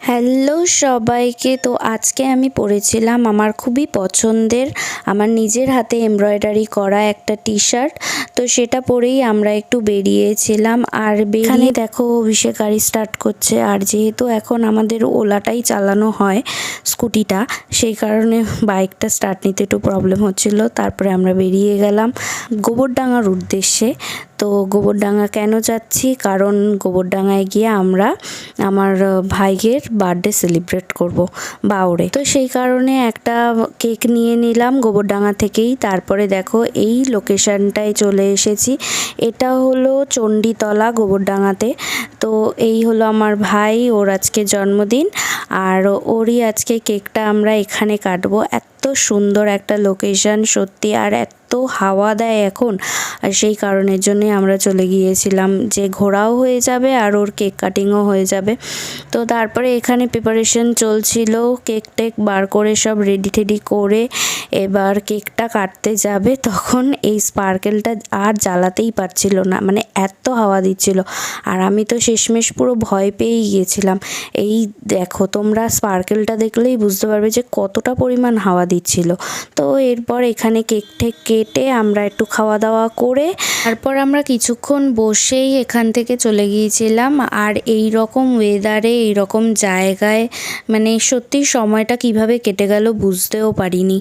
Hello সবাইকে, তো আজকে আমি পরেছিলাম আমার খুবই পছন্দের, আমার নিজের হাতে এমব্রয়ডারি করা একটা টি শার্ট। তো সেটা পরেই আমরা একটু বেরিয়েছিলাম। আর বেরিয়ে দেখো অভিষেক গাড়ি স্টার্ট করছে। আর যেহেতু এখন আমাদের ওলাটাই চালানো হয় স্কুটিটা, সেই কারণে বাইকটা স্টার্ট নিতে একটু প্রবলেম হচ্ছিল। তারপরে আমরা বেরিয়ে গেলাম গোবরডাঙ্গার উদ্দেশ্যে। তো গোবরডাঙ্গা কেন যাচ্ছি? কারণ গোবরডাঙ্গায় গিয়ে আমরা আমার ভাইয়ের বার্থডে সেলিব্রেট করব বাউরে। তো সেই কারণে একটা কেক নিয়ে নিলাম গোবরডাঙ্গা থেকেই। তারপরে দেখো এই লোকেশনটায় চলে এসেছি। এটা হলো চণ্ডীতলা গোবরডাঙ্গাতে। তো এই হলো আমার ভাই, ওর আজকে জন্মদিন, আর ওরই আজকে কেকটা আমরা এখানে কাটবো। এত সুন্দর একটা লোকেশন সত্যি, আর এত হাওয়া দেয় এখন, আর সেই কারণের জন্যে আমরা চলে গিয়েছিলাম যে ঘোরাও হয়ে যাবে আর ওর কেক কাটিংও হয়ে যাবে। তো তারপরে এখানে প্রিপারেশন চলছিল, কেক টেক বার করে সব রেডি টেডি করে এবার কেকটা কাটতে যাবে। তখন এই স্পার্কেলটা আর জ্বালাতেই পারছিল না, মানে এত হাওয়া দিচ্ছিল। আর আমি তো শেষমেশ পুরো ভয় পেয়েই গিয়েছিলাম। এই দেখো তোমরা স্পার্কেলটা দেখলেই বুঝতে পারবে যে কতটা পরিমাণ হাওয়া দিচ্ছিল। তো এরপর এখানে কেক টেক কেটে আমরা একটু খাওয়া দাওয়া করে তারপর আমরা কিছুক্ষণ বসেই এখান থেকে চলে গিয়েছিলাম। আর এই রকম ওয়েদারে এই রকম জায়গায় মানে সত্যি সময়টা কিভাবে কেটে গেল বুঝতেও পারিনি।